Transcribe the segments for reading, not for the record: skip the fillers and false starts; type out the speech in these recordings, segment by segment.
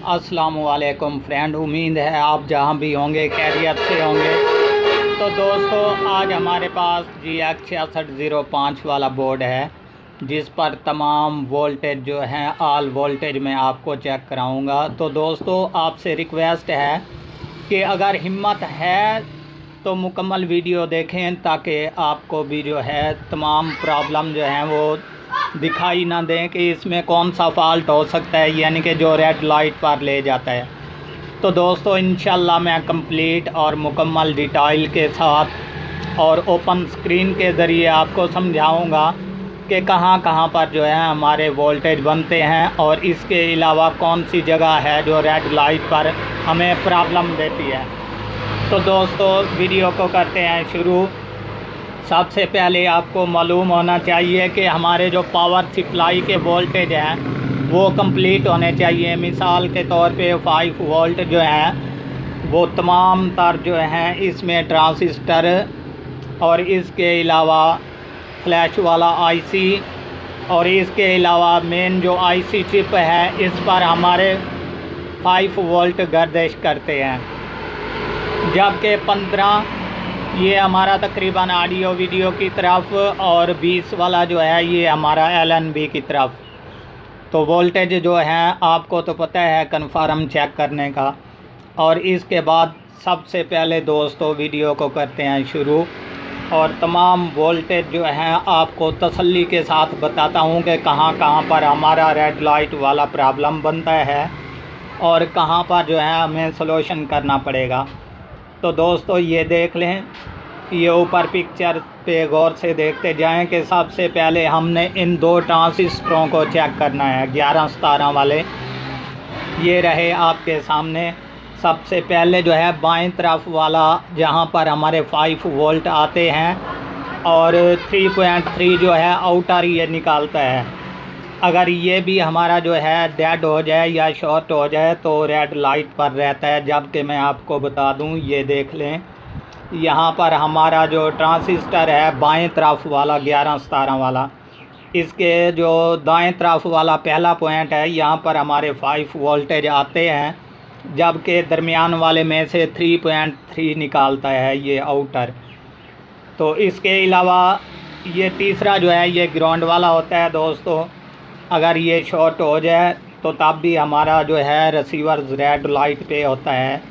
अस्सलामुअलैकुम फ्रेंड, उम्मीद है आप जहां भी होंगे खैरियत से होंगे। तो दोस्तों, आज हमारे पास GX6605 वाला बोर्ड है, जिस पर तमाम वोल्टेज जो हैं ऑल वोल्टेज मैं आपको चेक कराऊंगा। तो दोस्तों, आपसे रिक्वेस्ट है कि अगर हिम्मत है तो मुकम्मल वीडियो देखें, ताकि आपको भी जो है तमाम प्रॉब्लम जो हैं वो दिखाई ना दें कि इसमें कौन सा फॉल्ट हो सकता है, यानी कि जो रेड लाइट पर ले जाता है। तो दोस्तों, इंशाल्लाह मैं कंप्लीट और मुकम्मल डिटेल के साथ और ओपन स्क्रीन के ज़रिए आपको समझाऊंगा कि कहां कहां पर जो है हमारे वोल्टेज बनते हैं, और इसके अलावा कौन सी जगह है जो रेड लाइट पर हमें प्रॉब्लम देती है। तो दोस्तों, वीडियो को करते हैं शुरू। सबसे पहले आपको मालूम होना चाहिए कि हमारे जो पावर सप्लाई के वोल्टेज हैं वो कंप्लीट होने चाहिए। मिसाल के तौर पे 5 वोल्ट जो हैं वो तमाम तार जो हैं इसमें ट्रांजिस्टर और इसके अलावा फ्लैश वाला आईसी और इसके अलावा मेन जो आईसी चिप है इस पर हमारे 5 वोल्ट गर्दिश करते हैं, जबकि 15 ये हमारा तकरीबन ऑडियो वीडियो की तरफ और 20 वाला जो है ये हमारा LNB की तरफ। तो वोल्टेज जो है आपको तो पता है कन्फर्म चेक करने का। और इसके बाद सबसे पहले दोस्तों वीडियो को करते हैं शुरू, और तमाम वोल्टेज जो हैं आपको तसल्ली के साथ बताता हूँ कि कहाँ कहाँ पर हमारा रेड लाइट वाला प्रॉब्लम बनता है और कहाँ पर जो है हमें सॉल्यूशन करना पड़ेगा। तो दोस्तों, ये देख लें, ये ऊपर पिक्चर पे गौर से देखते जाएं कि सबसे पहले हमने इन 2 ट्रांजिस्टरों को चेक करना है, 11-17 वाले। ये रहे आपके सामने। सबसे पहले जो है बाएं तरफ वाला जहां पर हमारे 5 वोल्ट आते हैं और 3.3 जो है आउटर ये निकालता है। अगर ये भी हमारा जो है डेड हो जाए या शॉर्ट हो जाए तो रेड लाइट पर रहता है। जबकि मैं आपको बता दूं, ये देख लें, यहाँ पर हमारा जो ट्रांजिस्टर है बाएं तरफ वाला 11-17 वाला, इसके जो दाएं तरफ वाला पहला पॉइंट है यहाँ पर हमारे 5 वोल्टेज आते हैं, जबकि दरमियान वाले में से 3.3 निकालता है ये आउटर। तो इसके अलावा ये तीसरा जो है ये ग्राउंड वाला होता है दोस्तों। अगर ये शॉर्ट हो जाए तो तब भी हमारा जो है रिसीवर रेड लाइट पे होता है।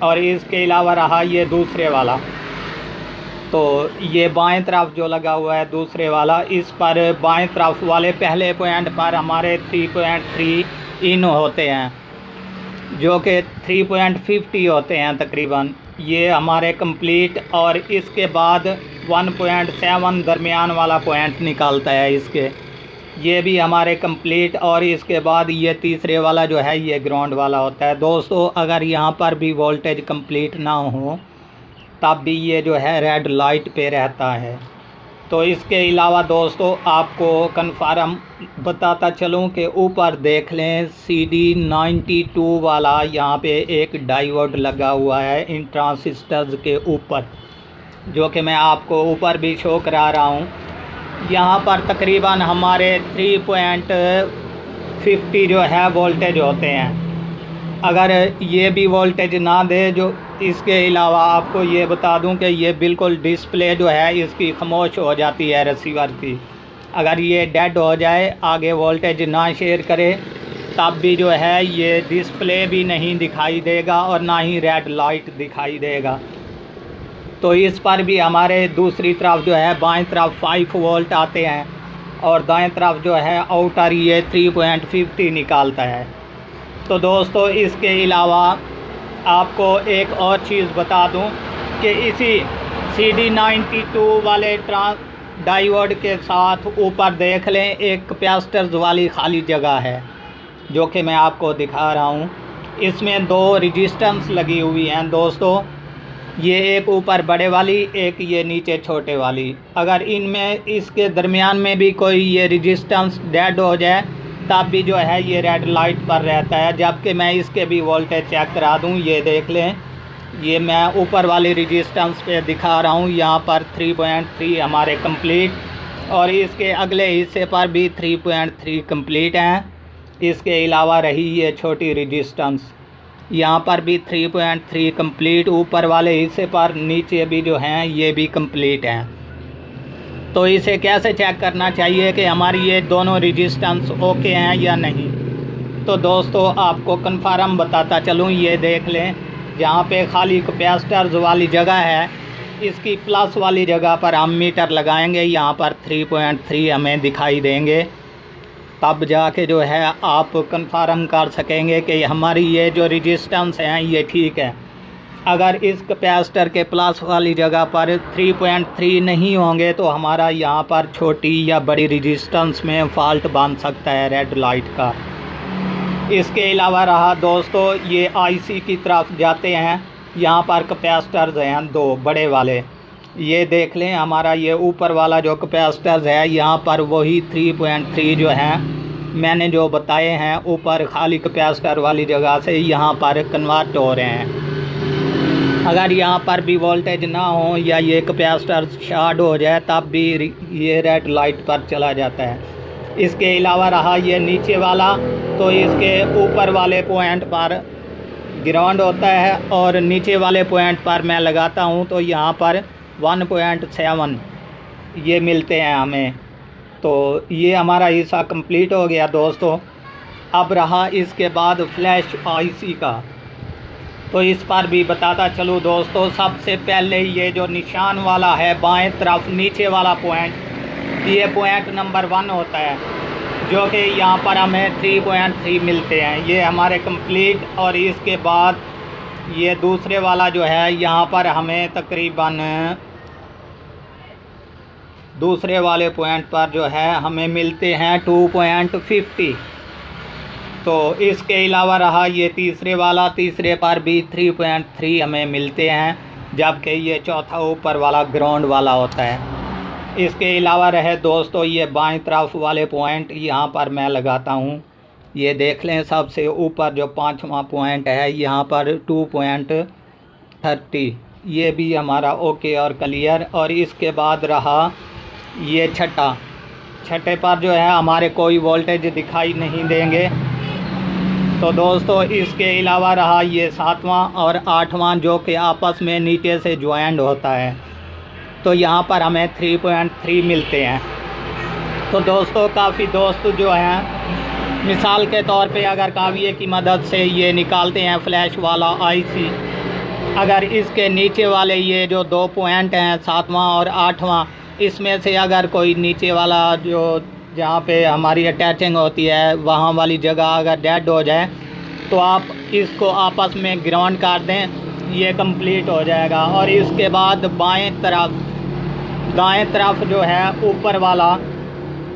और इसके अलावा रहा ये दूसरे वाला, तो ये बाएं तरफ जो लगा हुआ है दूसरे वाला, इस पर बाएं तरफ वाले पहले पॉइंट पर हमारे 3.3 इन होते हैं, जो कि 3.50 होते हैं तकरीबन। ये हमारे कंप्लीट, और इसके बाद 1.7 दरमियान वाला पॉइंट निकालता है इसके, ये भी हमारे कंप्लीट। और इसके बाद ये तीसरे वाला जो है ये ग्राउंड वाला होता है दोस्तों। अगर यहाँ पर भी वोल्टेज कंप्लीट ना हो तब भी ये जो है रेड लाइट पे रहता है। तो इसके अलावा दोस्तों आपको कन्फर्म बताता चलूँ कि ऊपर देख लें CD92 वाला यहाँ पे एक डायोड लगा हुआ है इन ट्रांजिस्टर्स के ऊपर, जो कि मैं आपको ऊपर भी शो करा रहा हूँ। यहाँ पर तकरीबन हमारे 3.50 जो है वोल्टेज होते हैं। अगर ये भी वोल्टेज ना दे, जो इसके अलावा आपको ये बता दूं कि ये बिल्कुल डिस्प्ले जो है इसकी खामोश हो जाती है रिसीवर की। अगर ये डेड हो जाए, आगे वोल्टेज ना शेयर करे, तब भी जो है ये डिस्प्ले भी नहीं दिखाई देगा और ना ही रेड लाइट दिखाई देगा। तो इस पर भी हमारे दूसरी तरफ जो है बाएं तरफ 5 वोल्ट आते हैं और दाएं तरफ जो है आउटर ये 3.50 निकालता है। तो दोस्तों, इसके अलावा आपको एक और चीज़ बता दूं कि इसी CD92 वाले डायोड के साथ ऊपर देख लें एक कैपेसिटर्स वाली खाली जगह है, जो कि मैं आपको दिखा रहा हूं। इसमें 2 रेजिस्टेंस लगी हुई हैं दोस्तों, ये एक ऊपर बड़े वाली, एक ये नीचे छोटे वाली। अगर इनमें इसके दरमियान में भी कोई ये रेजिस्टेंस डेड हो जाए तब भी जो है ये रेड लाइट पर रहता है। जबकि मैं इसके भी वोल्टेज चेक करा दूं, ये देख लें, ये मैं ऊपर वाली रेजिस्टेंस पे दिखा रहा हूँ, यहाँ पर 3.3 हमारे कंप्लीट, और इसके अगले हिस्से पर भी 3.3 कंप्लीट हैं। इसके अलावा रही ये छोटी रेजिस्टेंस, यहाँ पर भी 3.3 कंप्लीट, ऊपर वाले हिस्से पर नीचे भी जो हैं ये भी कंप्लीट हैं। तो इसे कैसे चेक करना चाहिए कि हमारी ये दोनों रेजिस्टेंस ओके हैं या नहीं। तो दोस्तों आपको कन्फर्म बताता चलूँ, ये देख लें जहाँ पे खाली कैपेसिटर्स वाली जगह है, इसकी प्लस वाली जगह पर हम मीटर लगाएंगे, यहाँ पर 3.3 हमें दिखाई देंगे, तब जाके जो है आप कन्फर्म कर सकेंगे कि हमारी ये जो रेजिस्टेंस हैं ये ठीक है। अगर इस कैपेसिटर के प्लस वाली जगह पर 3.3 नहीं होंगे तो हमारा यहाँ पर छोटी या बड़ी रेजिस्टेंस में फ़ॉल्ट बन सकता है रेड लाइट का। इसके अलावा रहा दोस्तों, ये आईसी की तरफ जाते हैं, यहाँ पर कैपेसिटर्स हैं 2 बड़े वाले, ये देख लें हमारा ये ऊपर वाला जो कैपेसिटर्स है यहाँ पर वही 3.3 जो है मैंने जो बताए हैं ऊपर खाली कैपेसिटर वाली जगह से यहाँ पर कन्वर्ट हो रहे हैं। अगर यहाँ पर भी वोल्टेज ना हो या ये कैपेसिटर शॉर्ट हो जाए तब भी ये रेड लाइट पर चला जाता है। इसके अलावा रहा ये नीचे वाला, तो इसके ऊपर वाले पॉइंट पर ग्राउंड होता है और नीचे वाले पॉइंट पर मैं लगाता हूँ तो यहाँ पर 1.7 ये मिलते हैं हमें। तो ये हमारा हिस्सा कंप्लीट हो गया दोस्तों। अब रहा इसके बाद फ्लैश आईसी का, तो इस पर भी बताता चलूँ दोस्तों। सबसे पहले ये जो निशान वाला है बाएं तरफ नीचे वाला पॉइंट, ये पॉइंट नंबर 1 होता है, जो कि यहाँ पर हमें 3.3 मिलते हैं, ये हमारे कंप्लीट। और इसके बाद ये दूसरे वाला जो है यहाँ पर हमें तकरीबन दूसरे वाले पॉइंट पर जो है हमें मिलते हैं 2.50। तो इसके अलावा रहा ये तीसरे वाला, तीसरे पर भी 3.3 हमें मिलते हैं, जबकि ये चौथा ऊपर वाला ग्राउंड वाला होता है। इसके अलावा रहे दोस्तों ये बाएं तरफ वाले पॉइंट, यहाँ पर मैं लगाता हूँ, ये देख लें सबसे ऊपर जो 5वां पॉइंट है यहाँ पर 2.30, ये भी हमारा ओके और क्लियर। और इसके बाद रहा ये छठे पर जो है हमारे कोई वोल्टेज दिखाई नहीं देंगे। तो दोस्तों इसके अलावा रहा ये 7वां और 8वां, जो कि आपस में नीचे से ज्वाइंट होता है, तो यहाँ पर हमें 3.3 मिलते हैं। तो दोस्तों काफ़ी दोस्त जो हैं मिसाल के तौर पे अगर काविये की मदद से ये निकालते हैं फ्लैश वाला आईसी, अगर इसके नीचे वाले ये जो 2 पॉइंट हैं 7वां और 8वां, इसमें से अगर कोई नीचे वाला जो जहाँ पे हमारी अटैचिंग होती है वहाँ वाली जगह अगर डेड हो जाए तो आप इसको आपस में ग्राउंड कर दें, ये कंप्लीट हो जाएगा। और इसके बाद दाएं तरफ जो है ऊपर वाला,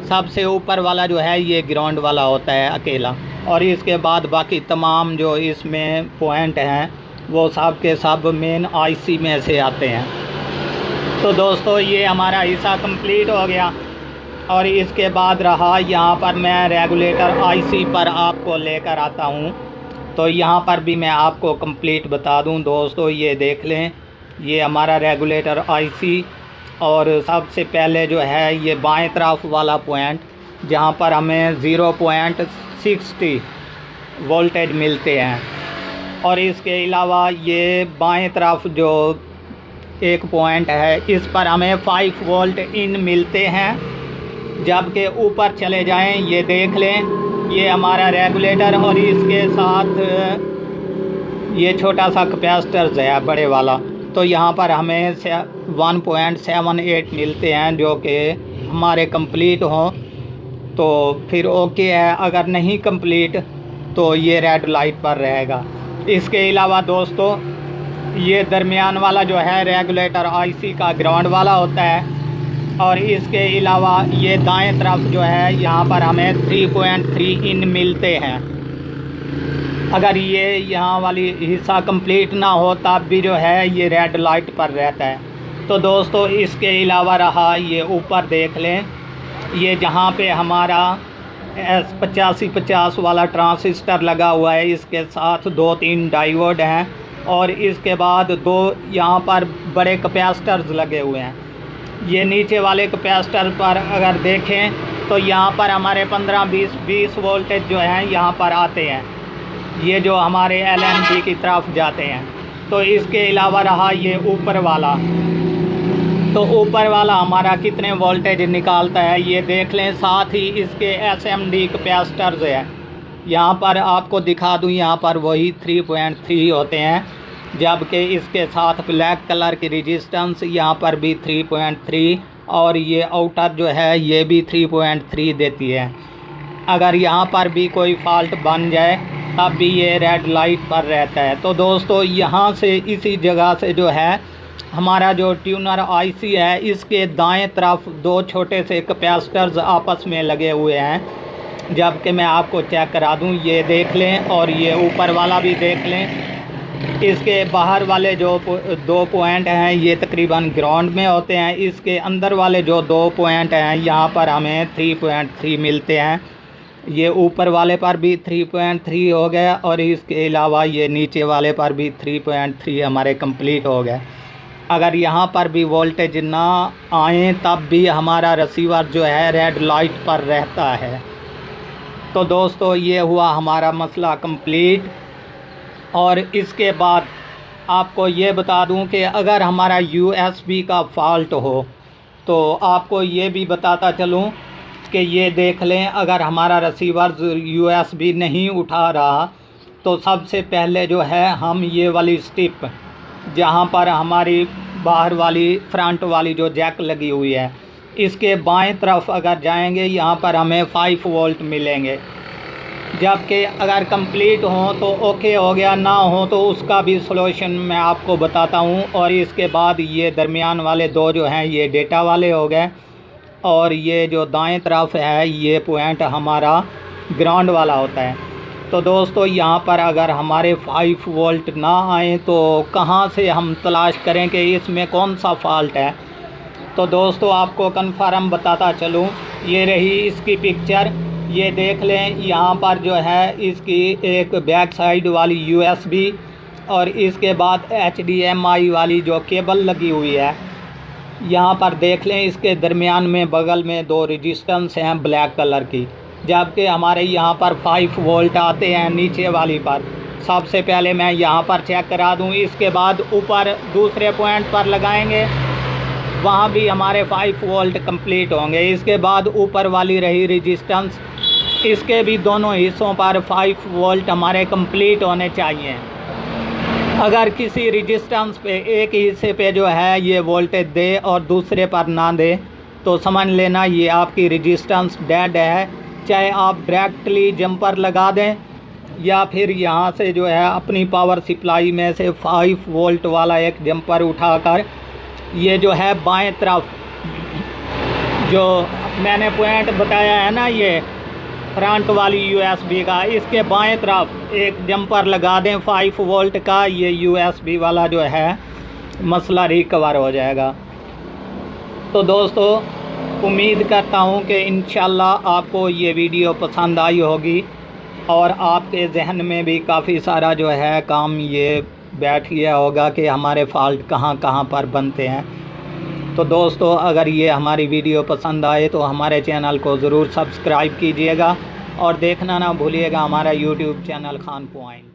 सबसे ऊपर वाला जो है ये ग्राउंड वाला होता है अकेला, और इसके बाद बाकी तमाम जो इसमें पॉइंट हैं वो सब के सब मेन आईसी में से आते हैं। तो दोस्तों ये हमारा हिस्सा कंप्लीट हो गया। और इसके बाद रहा यहाँ पर मैं रेगुलेटर आईसी पर आपको लेकर आता हूँ, तो यहाँ पर भी मैं आपको कंप्लीट बता दूँ दोस्तों। ये देख लें ये हमारा रेगुलेटर आईसी, और सबसे पहले जो है ये बाएं तरफ वाला पॉइंट जहाँ पर हमें 0.60 वोल्टेज मिलते हैं। और इसके अलावा ये बाएं तरफ जो एक पॉइंट है इस पर हमें 5 वोल्ट इन मिलते हैं, जबकि ऊपर चले जाएं ये देख लें ये हमारा रेगुलेटर और इसके साथ ये छोटा सा कैपेसिटर है बड़े वाला, तो यहाँ पर हमें 1.78 मिलते हैं, जो कि हमारे कंप्लीट हों तो फिर ओके है, अगर नहीं कंप्लीट तो ये रेड लाइट पर रहेगा। इसके अलावा दोस्तों ये दरमियान वाला जो है रेगुलेटर आईसी का ग्राउंड वाला होता है, और इसके अलावा ये दाएं तरफ जो है यहाँ पर हमें 3.3 इन मिलते हैं। अगर ये यहाँ वाली हिस्सा कंप्लीट ना हो तब भी जो है ये रेड लाइट पर रहता है। तो दोस्तों इसके अलावा रहा ये ऊपर देख लें, ये जहाँ पे हमारा S8550 वाला ट्रांसिस्टर लगा हुआ है, इसके साथ 2-3 डायोड हैं, और इसके बाद 2 यहाँ पर बड़े कैपेसिटर्स लगे हुए हैं। ये नीचे वाले कैपेसिटर पर अगर देखें तो यहाँ पर हमारे 15-20 वोल्टेज जो हैं यहाँ पर आते हैं, ये जो हमारे LNB की तरफ जाते हैं। तो इसके अलावा रहा ये ऊपर वाला, तो ऊपर वाला हमारा कितने वोल्टेज निकालता है ये देख लें। साथ ही इसके SMD कैपेसिटर्स है, यहाँ पर आपको दिखा दूँ, यहाँ पर वही 3.3 होते हैं, जबकि इसके साथ ब्लैक कलर की रेजिस्टेंस यहाँ पर भी 3.3 और ये आउटर जो है ये भी 3.3 देती है। अगर यहाँ पर भी कोई फॉल्ट बन जाए तब भी ये रेड लाइट पर रहता है। तो दोस्तों यहाँ से इसी जगह से जो है हमारा जो ट्यूनर IC है, इसके दाएं तरफ दो छोटे से कैपेसिटर्स आपस में लगे हुए हैं, जबकि मैं आपको चेक करा दूं, ये देख लें और ये ऊपर वाला भी देख लें। इसके बाहर वाले जो 2 पॉइंट हैं ये तकरीबन ग्राउंड में होते हैं, इसके अंदर वाले जो 2 पॉइंट हैं यहाँ पर हमें 3.3 मिलते हैं। ये ऊपर वाले पर भी 3.3 हो गया और इसके अलावा ये नीचे वाले पर भी 3.3 हमारे कंप्लीट हो गए। अगर यहाँ पर भी वोल्टेज ना आए तब भी हमारा रिसीवर जो है रेड लाइट पर रहता है। तो दोस्तों ये हुआ हमारा मसला कंप्लीट। और इसके बाद आपको ये बता दूं कि अगर हमारा USB का फॉल्ट हो तो आपको ये भी बताता चलूं कि ये देख लें, अगर हमारा रिसीवर USB नहीं उठा रहा तो सबसे पहले जो है हम ये वाली स्टिप जहाँ पर हमारी बाहर वाली फ्रंट वाली जो जैक लगी हुई है, इसके बाएं तरफ अगर जाएंगे यहाँ पर हमें 5 वोल्ट मिलेंगे, जबकि अगर कंप्लीट हो तो ओके हो गया, ना हो तो उसका भी सॉल्यूशन मैं आपको बताता हूँ। और इसके बाद ये दरमियान वाले 2 जो हैं ये डेटा वाले हो गए और ये जो दाएं तरफ है ये पॉइंट हमारा ग्राउंड वाला होता है। तो दोस्तों यहाँ पर अगर हमारे 5 वोल्ट ना आए तो कहाँ से हम तलाश करें कि इसमें कौन सा फॉल्ट है। तो दोस्तों आपको कन्फर्म बताता चलूँ, ये रही इसकी पिक्चर, ये देख लें। यहाँ पर जो है इसकी एक बैक साइड वाली USB और इसके बाद HDMI वाली जो केबल लगी हुई है, यहाँ पर देख लें इसके दरमियान में बगल में 2 रेजिस्टेंस हैं ब्लैक कलर की, जबकि हमारे यहाँ पर 5 वोल्ट आते हैं नीचे वाली पर। सबसे पहले मैं यहाँ पर चेक करा दूँ, इसके बाद ऊपर दूसरे पॉइंट पर लगाएंगे, वहाँ भी हमारे 5 वोल्ट कंप्लीट होंगे। इसके बाद ऊपर वाली रही रेजिस्टेंस, इसके भी दोनों हिस्सों पर 5 वोल्ट हमारे कंप्लीट होने चाहिए। अगर किसी रेजिस्टेंस पे एक हिस्से पे जो है ये वोल्टेज दे और दूसरे पर ना दे तो समझ लेना ये आपकी रेजिस्टेंस डेड है। चाहे आप डायरेक्टली जंपर लगा दें या फिर यहाँ से जो है अपनी पावर सप्लाई में से 5 वोल्ट वाला एक जंपर उठाकर ये जो है बाएं तरफ जो मैंने पॉइंट बताया है ना, ये फ्रंट वाली USB का, इसके बाएं तरफ एक जंपर लगा दें 5 वोल्ट का, ये USB वाला जो है मसला रिकवर हो जाएगा। तो दोस्तों उम्मीद करता हूँ कि इंशाल्लाह आपको ये वीडियो पसंद आई होगी और आपके जहन में भी काफ़ी सारा जो है काम ये बैठ गया होगा कि हमारे फॉल्ट कहाँ कहाँ पर बनते हैं। तो दोस्तों अगर ये हमारी वीडियो पसंद आए तो हमारे चैनल को ज़रूर सब्सक्राइब कीजिएगा और देखना ना भूलिएगा हमारा YouTube चैनल खान पॉइंट।